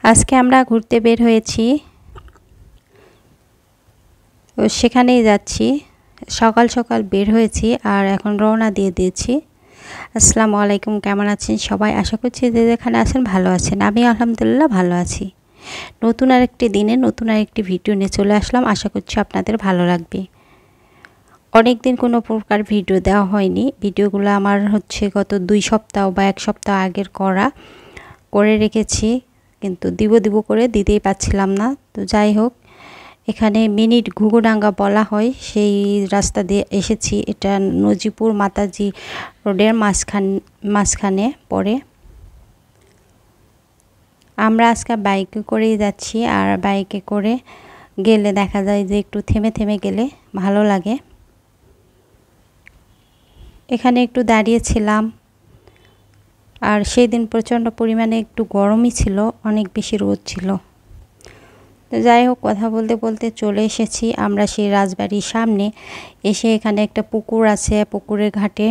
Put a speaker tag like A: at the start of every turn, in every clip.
A: আজকে আমরা ঘুরতে বের হয়েছি, সেখানেই যাচ্ছি। সকাল সকাল বের হয়েছি আর এখন রওনা দিয়ে দিয়েছি। আসসালামু আলাইকুম, কেমন আছেন সবাই? আশা করছি যে যেখানে আছেন ভালো আছেন। আমি আলহামদুলিল্লাহ ভালো আছি। নতুন আরেকটি দিনে নতুন আরেকটি ভিডিও নিয়ে চলে আসলাম। আশা করছি আপনাদের ভালো লাগবে। অনেক দিন কোনো প্রকার ভিডিও দেওয়া হয়নি। ভিডিওগুলো আমার গত 2 সপ্তাহ বা 1 সপ্তাহ আগের করে রেখেছি, কিন্তু দিব করে দিতেই পারছিলাম না। তো যাই হোক, এখানে মিনি ঘুঘুডাঙ্গা বলা হয়, সেই রাস্তা দিয়ে এসেছি। এটা নজিপুর মাতাজি রোডের মাঝখানে পড়ে। আমরা আজকে বাইকে করেই যাচ্ছি, আর বাইকে করে গেলে দেখা যায় যে একটু থেমে থেমে গেলে ভালো লাগে। এখানে একটু দাঁড়িয়েছিলাম, আর সেই দিন প্রচণ্ড পরিমাণে একটু গরমই ছিল, অনেক বেশি রোদ ছিল। তো যাই হোক, কথা বলতে বলতে চলে এসেছি আমরা সেই রাজবাড়ির সামনে। এসে এখানে একটা পুকুর আছে, পুকুরের ঘাটে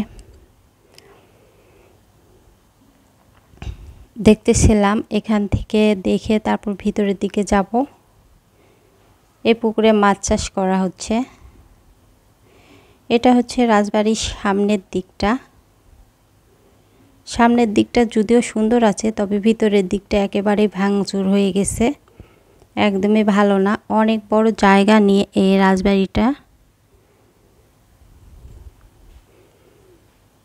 A: দেখতেছিলাম। এখান থেকে দেখে তারপর ভিতরের দিকে যাব। এই পুকুরে মাছ চাষ করা হচ্ছে। এটা হচ্ছে রাজবাড়ির সামনের দিকটা যদিও সুন্দর আছে, তবে ভিতরের দিকটা একেবারেই ভাঙচুর হয়ে গেছে, একদমই ভালো না। অনেক বড় জায়গা নিয়ে এই রাজবাড়িটা,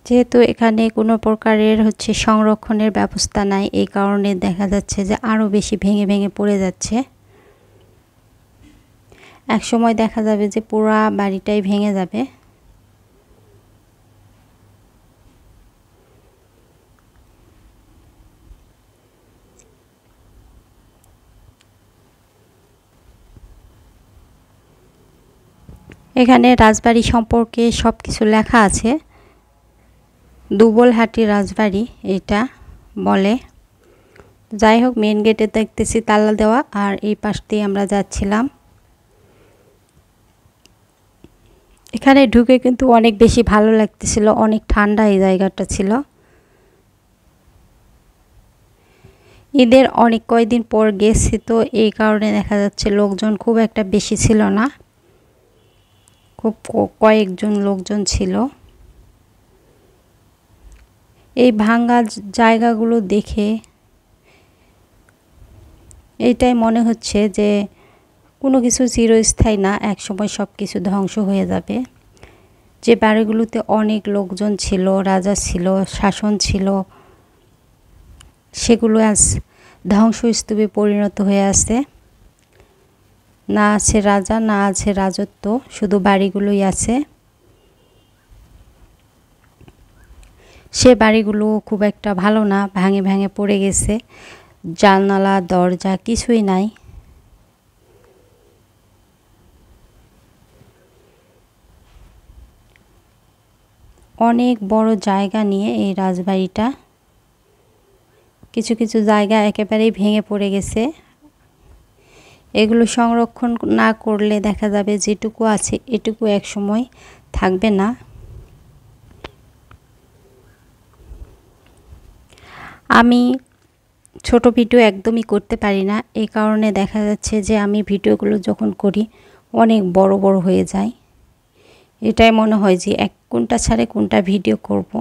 A: যেহেতু এখানে কোনো প্রকারের সংরক্ষণের ব্যবস্থা নাই, এই কারণে দেখা যাচ্ছে যে আরও বেশি ভেঙে ভেঙে পড়ে যাচ্ছে। এক সময় দেখা যাবে যে পুরা বাড়িটাই ভেঙে যাবে। এখানে রাজবাড়ি সম্পর্কে সব কিছু লেখা আছে। দুবলহাটি রাজবাড়ি এটা বলে। যাই হোক, মেন গেটে দেখতেছি তালা দেওয়া, আর এই পাশ দিয়ে আমরা যাচ্ছিলাম। এখানে ঢুকে কিন্তু অনেক বেশি ভালো লাগতেছিল, অনেক ঠান্ডা এই জায়গাটা ছিল। ঈদের অনেক কয়েকদিন পর গেছি, তো এই কারণে দেখা যাচ্ছে লোকজন খুব একটা বেশি ছিল না, খুব কয়েকজন লোকজন ছিল। এই ভাঙ্গা জায়গাগুলো দেখে এইটাই মনে হচ্ছে যে কোনো কিছু চিরস্থায়ী না, একসময় সব কিছু ধ্বংস হয়ে যাবে। যে বাড়িগুলোতে অনেক লোকজন ছিল, রাজা ছিল, শাসন ছিল, সেগুলো আজ ধ্বংসস্তূপে পরিণত হয়ে আছে। না আছে রাজা, না আছে রাজত্ব, শুধু বাড়িগুলোই আছে। সে বাড়িগুলো খুব একটা ভালো না, ভাঙে ভাঙে পড়ে গেছে, জানালা দরজা কিছুই নাই। অনেক বড় জায়গা নিয়ে এই রাজবাড়িটা, কিছু কিছু জায়গা একেবারেই ভেঙে পড়ে গেছে। এগুলো সংরক্ষণ না করলে দেখা যাবে যেটুকু আছে এটুকু এক সময় থাকবে না। আমি ছোট ভিডিও একদমই করতে পারি না, এই কারণে দেখা যাচ্ছে যে আমি ভিডিওগুলো যখন করি অনেক বড় বড় হয়ে যায়। এটাই মনে হয় যে কোনটা ছাড়ে কোনটা ভিডিও করব।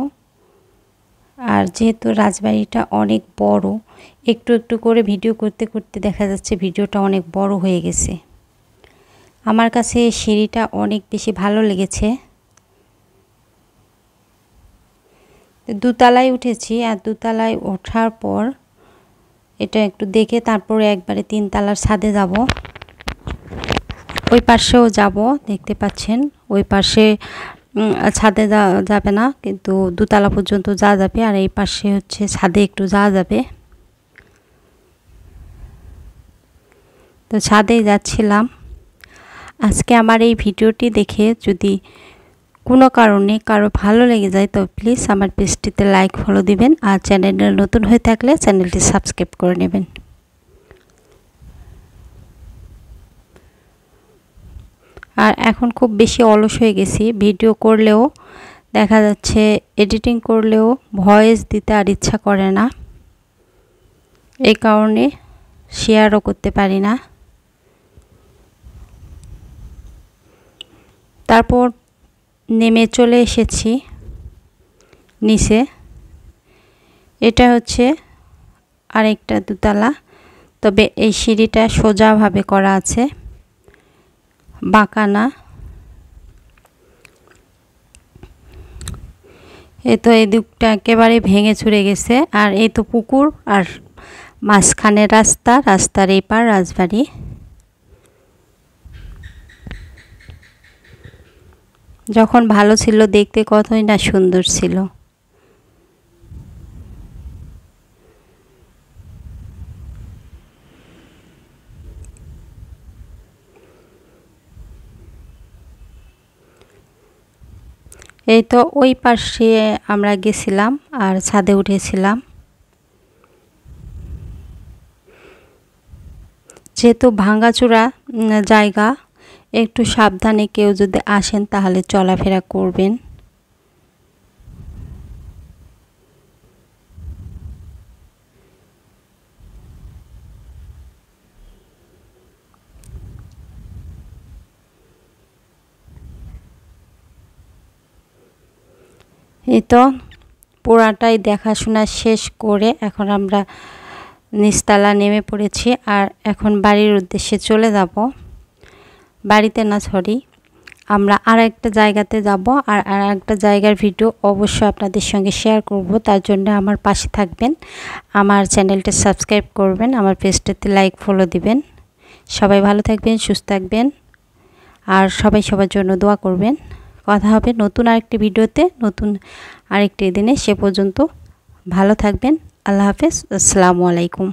A: আর যেহেতু রাজবাড়িটা অনেক বড়, একটু একটু করে ভিডিও করতে করতে দেখা যাচ্ছে ভিডিওটা অনেক বড় হয়ে গেছে। আমার কাছে সিঁড়িটা অনেক বেশি ভালো লেগেছে। দোতলায় উঠেছি, আর দোতলায় ওঠার পর এটা একটু দেখে তারপরে একবারে 3 তলার ছাদে যাব। ওই পাশেও যাব, দেখতে পাচ্ছেন ওই পাশে ছাদে যাবে না, কিন্তু দোতলা পর্যন্ত যাওয়া যাবে, আর এই পাশে ছাদে একটু যাওয়া যাবে। তো ছাদেই যাচ্ছিলাম। আজকে আমার এই ভিডিওটি দেখে যদি কোনো কারণে কারো ভালো লেগে যায়, তো প্লিজ আমার পেজটিতে লাইক ফলো দিবেন, আর চ্যানেলে নতুন হয়ে থাকলে চ্যানেলটি সাবস্ক্রাইব করে নেবেন। আর এখন খুব বেশি অলস হয়ে গেছি, ভিডিও করলেও দেখা যাচ্ছে এডিটিং করলেও ভয়েস দিতে আর ইচ্ছা করে না, এই কারণে শেয়ারও করতে পারি না। তারপর নেমে চলে এসেছি নিচে। এটা হচ্ছে আরেকটা দোতলা, তবে এই সিঁড়িটা সোজাভাবে করা আছে, বাঁকা না। এই তো এই দিকটা একেবারে ভেঙে চুরে গেছে। আর এই তো পুকুর, আর মাঝখানে রাস্তা, রাস্তার এই পার রাজবাড়ি। যখন ভালো ছিল দেখতে কতই না সুন্দর ছিল। এই তো ওই পাশে আমরা গেছিলাম আর ছাদে উঠেছিলাম। যেহেতু ভাঙাচোরা জায়গা, একটু সাবধানে কেউ যদি আসেন তাহলে চলাফেরা করবেন। এই তো পুরাটাই দেখাশোনা শেষ করে এখন আমরা নিচতলা নেমে পড়েছি, আর এখন বাড়ির উদ্দেশ্যে চলে যাব। বাড়িতে না, সরি, আমরা আর একটা জায়গাতে যাব। আর একটা জায়গার ভিডিও অবশ্যই আপনাদের সঙ্গে শেয়ার করব। তার জন্য আমার পাশে থাকবেন, আমার চ্যানেলটা সাবস্ক্রাইব করবেন, আমার পেজটাতে লাইক ফলো দিবেন। সবাই ভালো থাকবেন, সুস্থ থাকবেন, আর সবাই সবার জন্য দোয়া করবেন। কথা হবে নতুন আরেকটি ভিডিওতে, নতুন আরেকটি দিনে। সে পর্যন্ত ভালো থাকবেন। আল্লাহ হাফেজ। আসসালামু আলাইকুম।